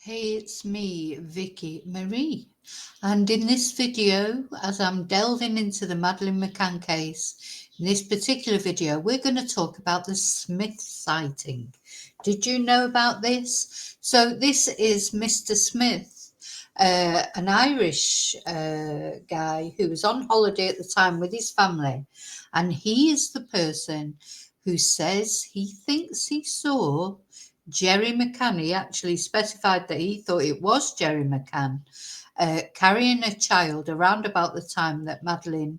Hey, it's me, Vicky Marie. And in this video, as I'm delving into the Madeleine McCann case, in this particular video, we're going to talk about the Smith sighting. Did you know about this? So this is Mr. Smith, an Irish guy who was on holiday at the time with his family. And he is the person who says he thinks he saw Gerry McCann. He actually specified that he thought it was Gerry McCann carrying a child around about the time that Madeleine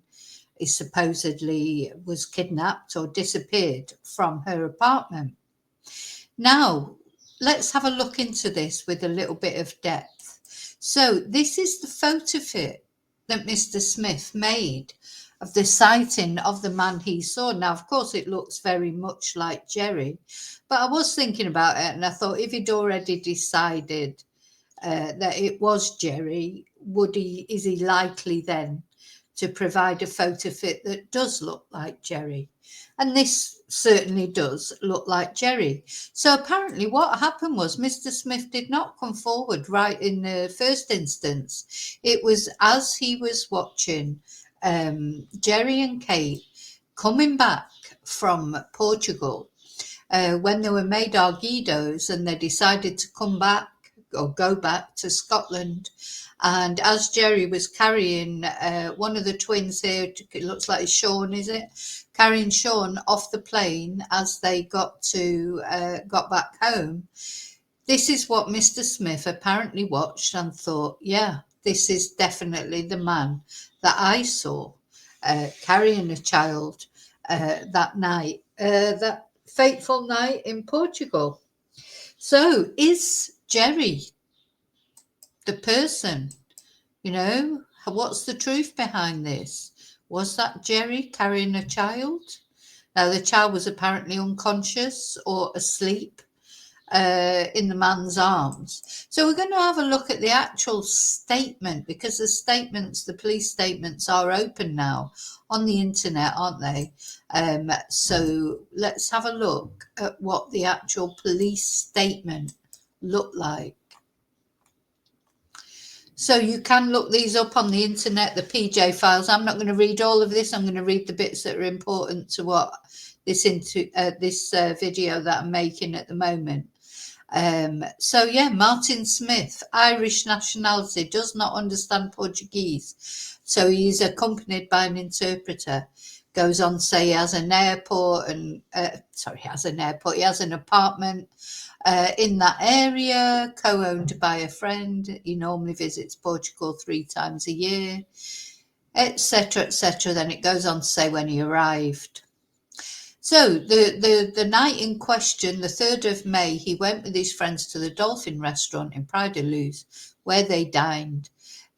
is supposedly was kidnapped or disappeared from her apartment. Now, let's have a look into this with a little bit of depth. So, this is the photo fit that Mr. Smith made of the sighting of the man he saw. Now, of course, it looks very much like Gerry, but I was thinking about it and I thought if he'd already decided that it was Gerry, is he likely then to provide a photo fit that does look like Gerry? And this certainly does look like Gerry. So apparently what happened was Mr. Smith did not come forward right in the first instance. It was as he was watching Gerry and Kate coming back from Portugal when they were made Arguidos and they decided to come back or go back to Scotland. And as Gerry was carrying one of the twins here, it looks like it's Sean, is it? Carrying Sean off the plane as they got back home. This is what Mr. Smith apparently watched and thought, yeah, this is definitely the man that I saw carrying a child that night, that fateful night in Portugal. So is Gerry the person? What's the truth behind this? Was that Gerry carrying a child? Now, the child was apparently unconscious or asleep in the man's arms. So we're going to have a look at the actual statement, because the police statements are open now on the internet, aren't they? So let's have a look at what the actual police statement looked like. So you can look these up on the internet, the PJ files. I'm not going to read all of this. I'm going to read the bits that are important to what this video that I'm making at the moment. Martin Smith, Irish nationality, does not understand Portuguese. So he's accompanied by an interpreter. Goes on to say he has an airport he has an apartment in that area, co-owned by a friend. He normally visits Portugal 3 times a year, etc., etc. Then it goes on to say when he arrived. So the night in question, the 3rd of May, he went with his friends to the Dolphin restaurant in Praia da Luz, where they dined.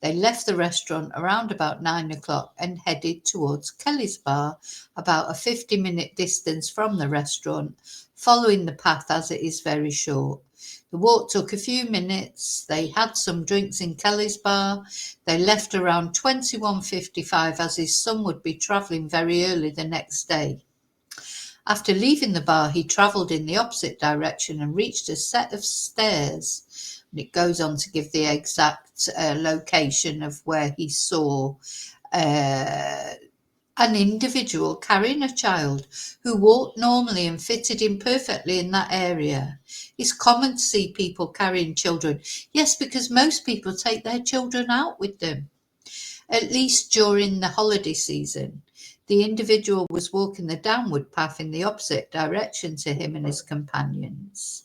They left the restaurant around about 9 o'clock and headed towards Kelly's Bar, about a 50-minute distance from the restaurant, following the path as it is very short. The walk took a few minutes. They had some drinks in Kelly's Bar. They left around 21:55 as his son would be travelling very early the next day. After leaving the bar, he travelled in the opposite direction and reached a set of stairs. And it goes on to give the exact location of where he saw an individual carrying a child who walked normally and fitted in perfectly in that area. It's common to see people carrying children. Yes, because most people take their children out with them, at least during the holiday season. The individual was walking the downward path in the opposite direction to him and his companions.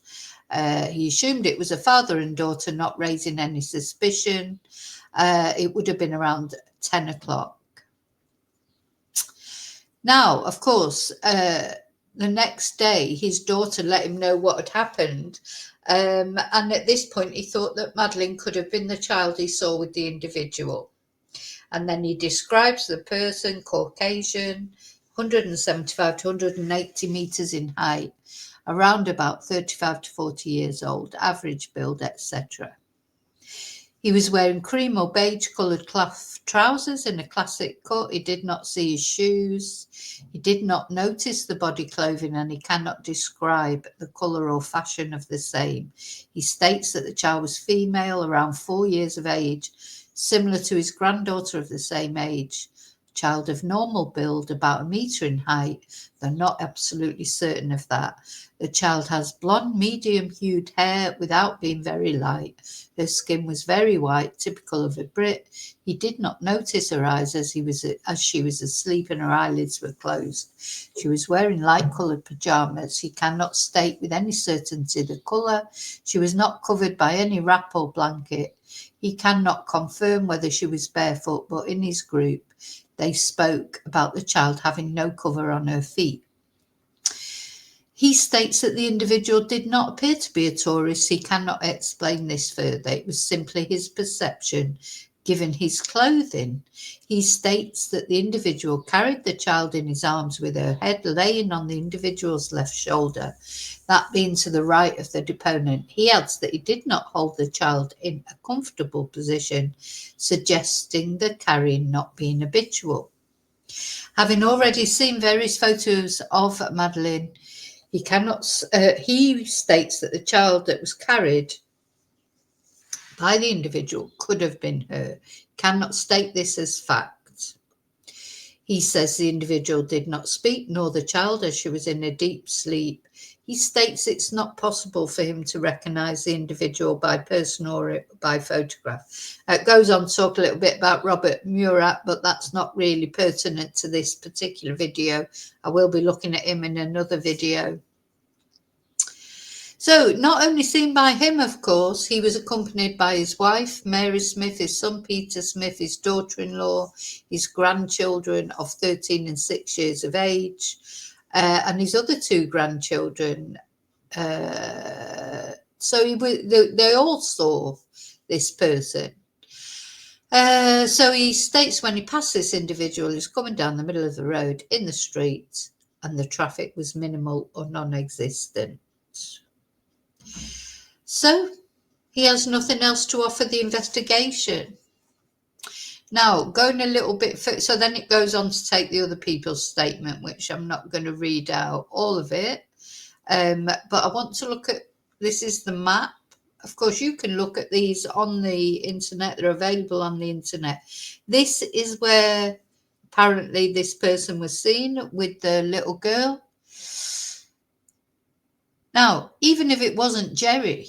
He assumed it was a father and daughter, not raising any suspicion. It would have been around 10 o'clock. Now, of course, the next day, his daughter let him know what had happened. And at this point, he thought that Madeleine could have been the child he saw with the individual. And then he describes the person, Caucasian, 175 to 180 meters in height, around about 35 to 40 years old, average build, etc. He was wearing cream or beige coloured cloth trousers in a classic cut. He did not see his shoes. He did not notice the body clothing, and he cannot describe the colour or fashion of the same. He states that the child was female, around 4 years of age, similar to his granddaughter of the same age. Child of normal build, about 1 metre in height. They're not absolutely certain of that. The child has blonde, medium-hued hair without being very light. Her skin was very white, typical of a Brit. He did not notice her eyes as she was asleep and her eyelids were closed. She was wearing light-coloured pyjamas. He cannot state with any certainty the colour. She was not covered by any wrap or blanket. He cannot confirm whether she was barefoot, but in his group, they spoke about the child having no cover on her feet. He states that the individual did not appear to be a tourist. He cannot explain this further. It was simply his perception, given his clothing. He states that the individual carried the child in his arms with her head laying on the individual's left shoulder, that being to the right of the deponent. He adds that he did not hold the child in a comfortable position, suggesting the carrying not being habitual. Having already seen various photos of Madeleine, he states that the child that was carried by the individual could have been her. Cannot state this as fact. He says the individual did not speak, nor the child, as she was in a deep sleep. He states it's not possible for him to recognise the individual by person or by photograph. It goes on to talk a little bit about Robert Murat, but that's not really pertinent to this particular video. I will be looking at him in another video. So, not only seen by him, of course, he was accompanied by his wife, Mary Smith, his son, Peter Smith, his daughter-in-law, his grandchildren of 13 and 6 years of age, and his other 2 grandchildren. So they all saw this person. So he states when he passed this individual, he was coming down the middle of the road in the street, and the traffic was minimal or non-existent. So he has nothing else to offer the investigation. Now, going a little bit further, so then it goes on to take the other people's statement, which I'm not going to read out all of it. But I want to look at, this is the map. Of course, you can look at these on the internet. They're available on the internet. This is where apparently this person was seen with the little girl. Now, even if it wasn't Gerry,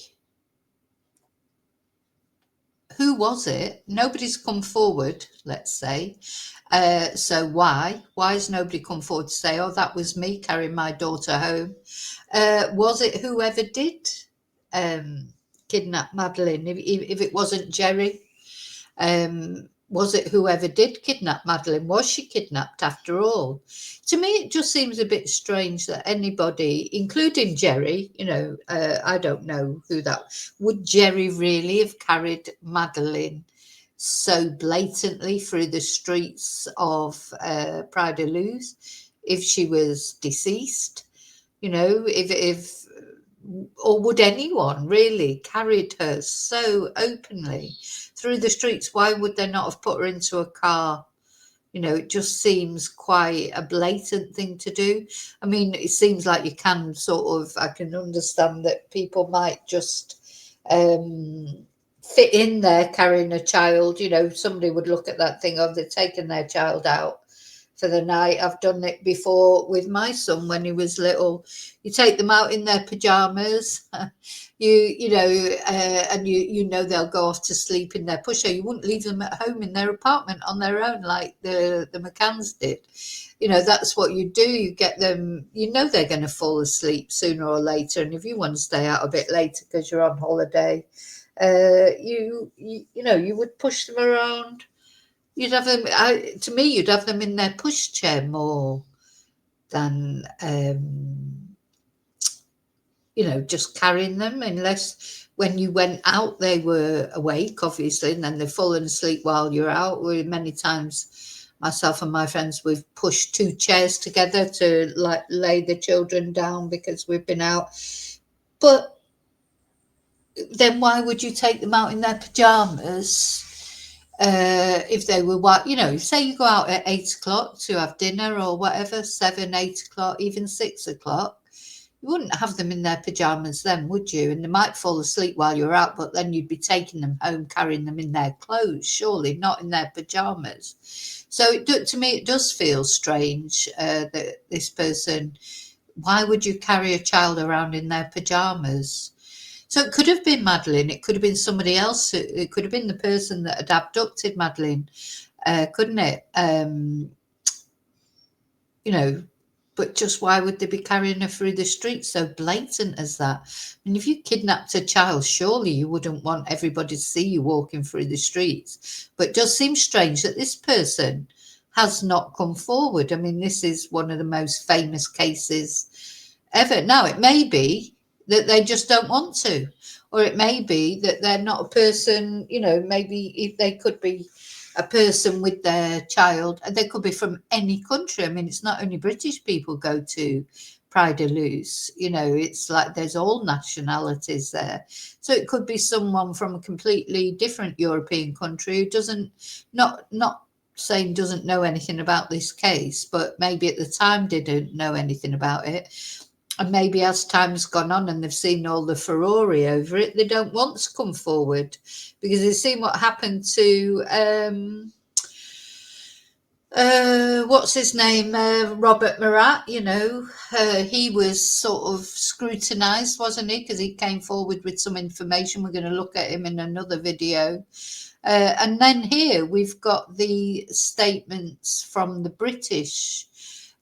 who was it? Nobody's come forward, let's say. So why? Why has nobody come forward to say, oh, that was me carrying my daughter home? Was it whoever did kidnap Madeleine? If it wasn't Gerry, was it whoever did kidnap Madeleine? Was she kidnapped after all? To me, it just seems a bit strange that anybody, including Gerry, I don't know who that, would Gerry really have carried Madeleine so blatantly through the streets of Pride de Luz if she was deceased? Or would anyone really carried her so openly through the streets? Why would they not have put her into a car? It just seems quite a blatant thing to do. I mean, it seems like you can I can understand that people might just fit in there carrying a child. Somebody would look at that thing, oh, they're taking their child out for the night. I've done it before with my son when he was little. You take them out in their pajamas, and they'll go off to sleep in their pusher. You wouldn't leave them at home in their apartment on their own like the McCanns did. That's what you do. You get them, they're going to fall asleep sooner or later. And if you want to stay out a bit later because you're on holiday, you would push them around. You'd have them, to me, you'd have them in their pushchair more than, just carrying them, unless when you went out, they were awake, obviously, and then they've fallen asleep while you're out. Many times, myself and my friends, we've pushed 2 chairs together to lay the children down because we've been out. But then why would you take them out in their pajamas? If they were what, say you go out at 8 o'clock to have dinner or whatever, 7, 8 o'clock, even 6 o'clock, you wouldn't have them in their pajamas then, would you? And they might fall asleep while you're out, but then you'd be taking them home, carrying them in their clothes, surely not in their pajamas. So to me, it does feel strange that this person, why would you carry a child around in their pajamas? So it could have been Madeleine. It could have been somebody else. It could have been the person that had abducted Madeleine, couldn't it? But just why would they be carrying her through the streets so blatant as that? I mean, if you kidnapped a child, surely you wouldn't want everybody to see you walking through the streets. But it does seem strange that this person has not come forward. I mean, this is one of the most famous cases ever. Now, it may be that they just don't want to, or it may be that they're not a person, maybe if they could be a person with their child, and they could be from any country. I mean, it's not only British people go to Pride of Luz, it's like there's all nationalities there. So it could be someone from a completely different European country who not saying doesn't know anything about this case, but maybe at the time didn't know anything about it. And maybe as time's gone on and they've seen all the furore over it, they don't want to come forward because they've seen what happened to, what's his name? Robert Murat, he was sort of scrutinised, wasn't he? Because he came forward with some information. We're going to look at him in another video. And then here we've got the statements from the British.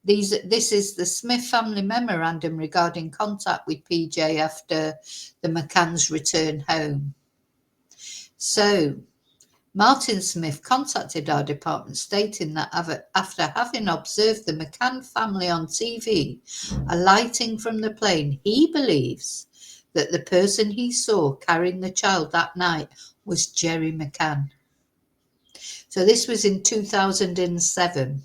This is the Smith family memorandum regarding contact with PJ after the McCann's return home. So, Martin Smith contacted our department stating that after having observed the McCann family on TV alighting from the plane, he believes that the person he saw carrying the child that night was Gerry McCann. So this was in 2007.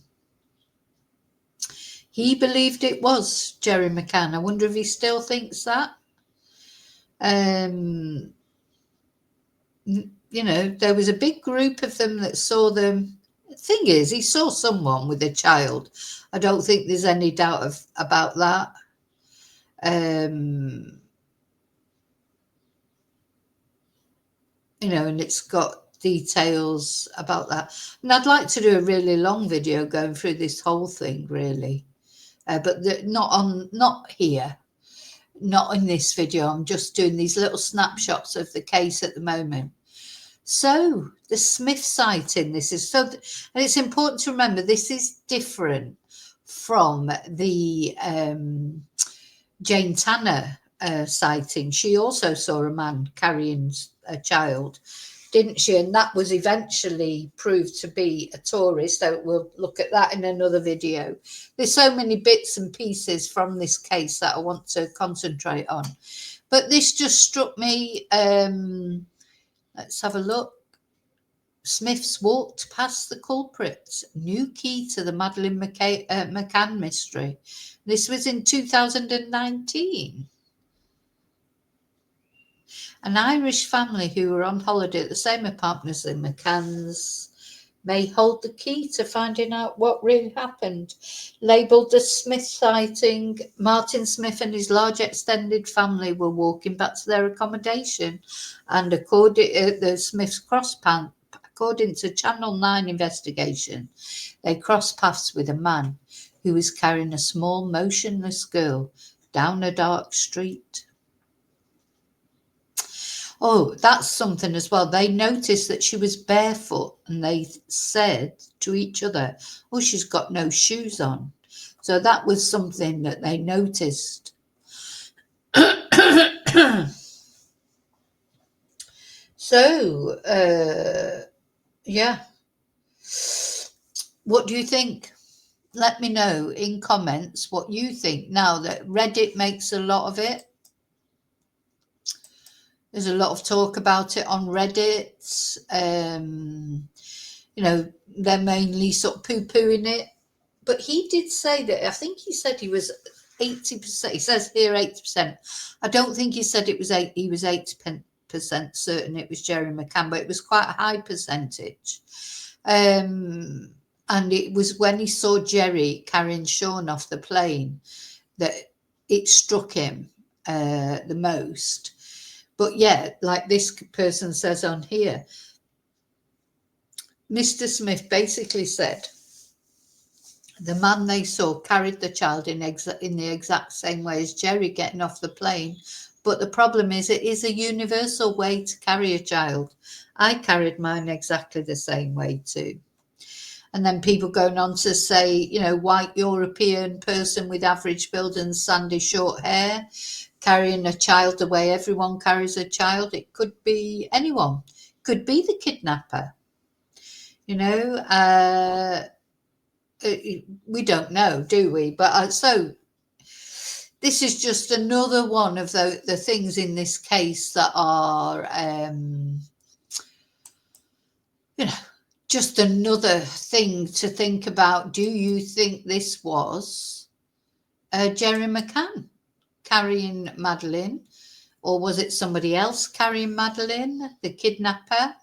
He believed it was Gerry McCann. I wonder if he still thinks that. There was a big group of them that saw them. The thing is, he saw someone with a child. I don't think there's any doubt about that. And it's got details about that. And I'd like to do a really long video going through this whole thing, really. But not here, not in this video. I'm just doing these little snapshots of the case at the moment. So the Smith sighting, and it's important to remember this is different from the Jane Tanner sighting. She also saw a man carrying a child, didn't she? And that was eventually proved to be a tourist. So we'll look at that in another video. There's so many bits and pieces from this case that I want to concentrate on. But this just struck me. Let's have a look. Smiths walked past the culprit. New key to the Madeleine McCann mystery. This was in 2019. An Irish family who were on holiday at the same apartment as the McCanns may hold the key to finding out what really happened. Labelled the Smith sighting, Martin Smith and his large extended family were walking back to their accommodation, and according the Smiths according to Channel 9 investigation, they crossed paths with a man who was carrying a small motionless girl down a dark street. Oh, that's something as well. They noticed that she was barefoot and they said to each other, oh, she's got no shoes on. So that was something that they noticed. So, yeah. What do you think? Let me know in comments what you think. Now that Reddit makes a lot of it. There's a lot of talk about it on Reddit. They're mainly sort of poo-pooing it. But he did say that, I think he said he was 80%. He says here 80%. I don't think he said it was he was 80%. 100% certain it was Gerry McCann, but it was quite a high percentage. And it was when he saw Gerry carrying Sean off the plane that it struck him the most. But yeah, like this person says on here, Mr. Smith basically said the man they saw carried the child in the exact same way as Gerry getting off the plane. But the problem is, it is a universal way to carry a child. I carried mine exactly the same way too. And then people going on to say, you know, white European person with average build and sandy short hair carrying a child the way everyone carries a child. It could be anyone. Could be the kidnapper. You know, we don't know, do we? But so this is just another one of the things in this case that are, you know, just another thing to think about. Do you think this was Gerry McCann carrying Madeleine, or was it somebody else carrying Madeleine, the kidnapper?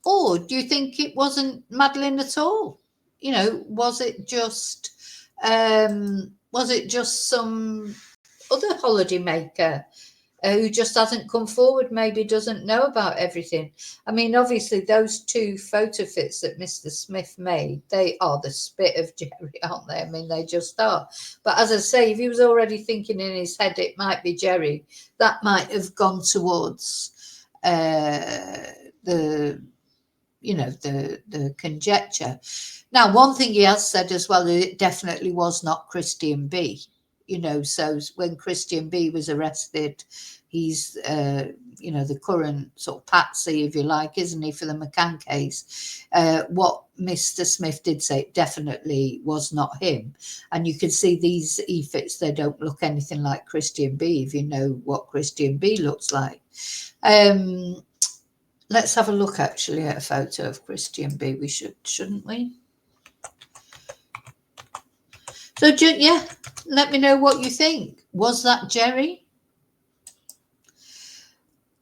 Or do you think it wasn't Madeleine at all? You know, was it just some other holiday maker who just hasn't come forward, maybe doesn't know about everything? I mean, obviously, those two photo fits that Mr. Smith made, they are the spit of Gerry, aren't they? I mean, they just are. But as I say, if he was already thinking in his head it might be Gerry, that might have gone towards the conjecture. Now, one thing he has said as well, it definitely was not Christian B. You know, so when Christian B was arrested, he's, the current sort of patsy, if you like, isn't he, for the McCann case? What Mr. Smith did say, definitely was not him. And you can see these e-fits, they don't look anything like Christian B, if you know what Christian B looks like. Let's have a look actually at a photo of Christian B. We shouldn't we? So, yeah, let me know what you think. Was that Gerry?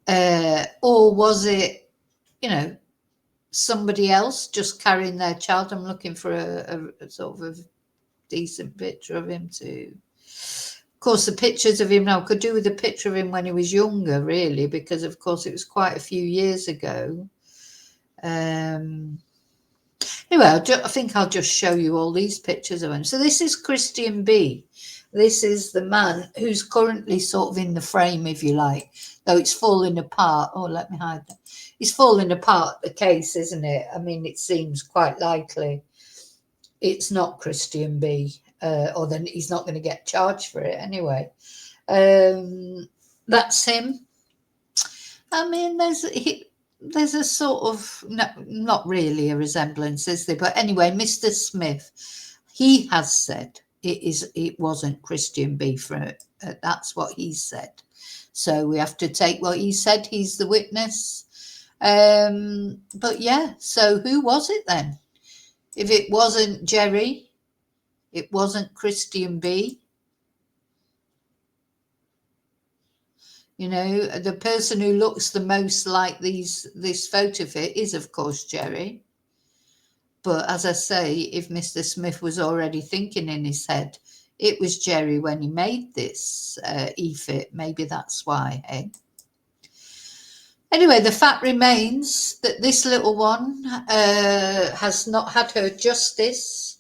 Or was it, somebody else just carrying their child? I'm looking for a sort of a decent picture of him too. Of course, the pictures of him now could do with a picture of him when he was younger, really, because, of course, it was quite a few years ago. Anyway, I think I'll just show you all these pictures of him. So this is Christian B. This is the man who's currently sort of in the frame, if you like, though it's falling apart. Oh, let me hide that. It's falling apart, the case, isn't it? I mean, it seems quite likely it's not Christian B, or then he's not going to get charged for it anyway. That's him. I mean, there's a sort of, not really a resemblance, is there? But anyway, Mr. Smith, he has said it wasn't Christian B for it. That's what he said. So we have to take what he said. He's the witness. But yeah, so who was it then? If it wasn't Gerry, it wasn't Christian B. You know, the person who looks the most like this photo fit is, of course, Gerry. But as I say, if Mr. Smith was already thinking in his head, it was Gerry when he made this e-fit, maybe that's why, hey? Anyway, the fact remains that this little one has not had her justice.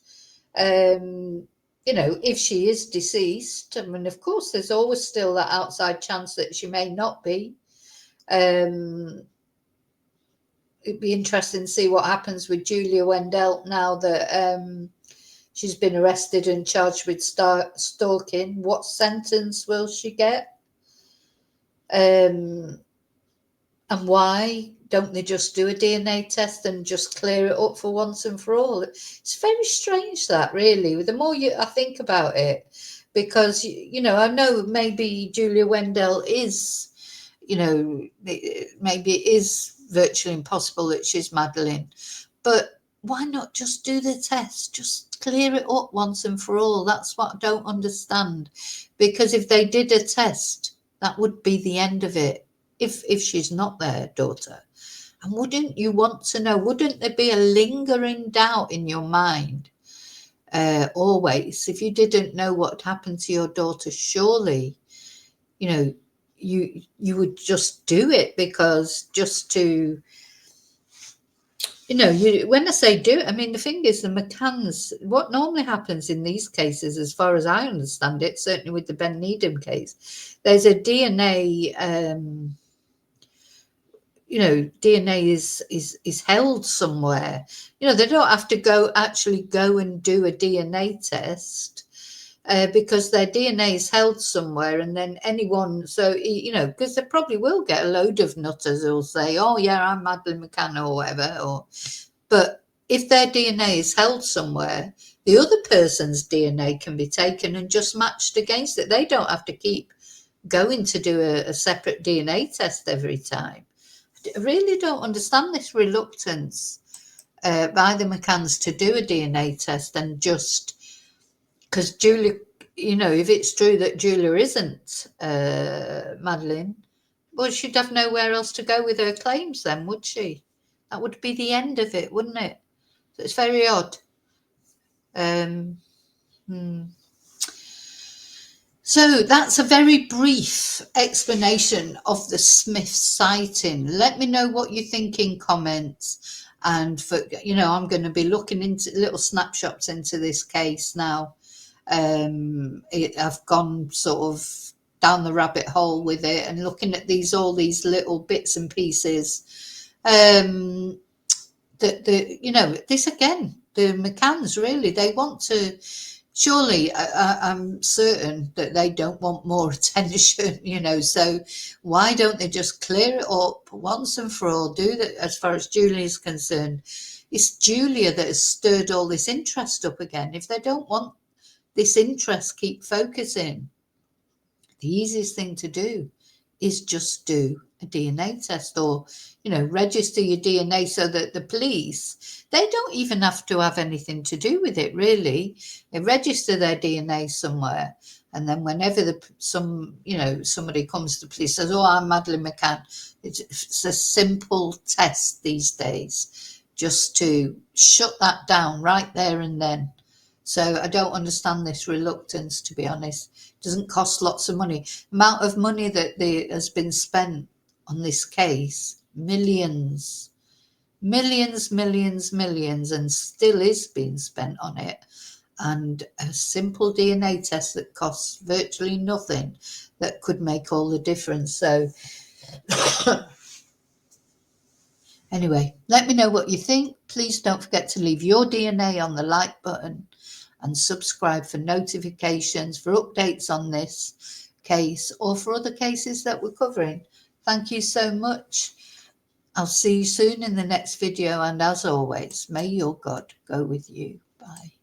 If she is deceased, I mean, of course, there's always still that outside chance that she may not be. It'd be interesting to see what happens with Julia Wendell now that she's been arrested and charged with stalking. What sentence will she get? And why don't they just do a DNA test and just clear it up for once and for all? It's very strange, that, really. The more I think about it, because, I know maybe Julia Wendell is, maybe it is virtually impossible that she's Madeleine, but why not just do the test? Just clear it up once and for all. That's what I don't understand. Because if they did a test, that would be the end of it. if she's not their daughter. And wouldn't you want to know? Wouldn't there be a lingering doubt in your mind always if you didn't know what happened to your daughter? Surely, you know, you would just do it because just to, when I say do it, I mean, the thing is, the McCanns, what normally happens in these cases, as far as I understand it, certainly with the Ben Needham case, there's a DNA, DNA is held somewhere. They don't have to actually go and do a DNA test. Because their DNA is held somewhere, and then anyone, because they probably will get a load of nutters who'll say, "Oh yeah, I'm Madeleine McCann," or whatever. But if their DNA is held somewhere, the other person's DNA can be taken and just matched against it. They don't have to keep going to do a separate DNA test every time. I really don't understand this reluctance by the McCanns to do a DNA test, and just because Julia, if it's true that Julia isn't Madeleine, well, she'd have nowhere else to go with her claims then, would she? That would be the end of it, wouldn't it? So it's very odd. So that's a very brief explanation of the Smith sighting. Let me know what you think in comments. And I'm going to be looking into little snapshots into this case now. I've gone sort of down the rabbit hole with it and looking at all these little bits and pieces. This again, the McCanns really, they want to. Surely, I'm certain that they don't want more attention, so why don't they just clear it up once and for all? Do that. As far as Julia is concerned, it's Julia that has stirred all this interest up again. If they don't want this interest keep focusing, the easiest thing to do is just do a DNA test, or register your DNA, so that the police, they don't even have to have anything to do with it really. They register their DNA somewhere, and then whenever somebody comes to the police, says, "Oh, I'm Madeleine McCann," it's a simple test these days just to shut that down right there and then. So I don't understand this reluctance, to be honest. It doesn't cost lots of money. The amount of money that has been spent on this case, millions, millions, millions, millions, and still is being spent on it. And a simple DNA test that costs virtually nothing, that could make all the difference. So anyway, let me know what you think. Please don't forget to leave your DNA on the like button and subscribe for notifications for updates on this case or for other cases that we're covering. Thank you so much. I'll see you soon in the next video, and as always, may your God go with you. Bye.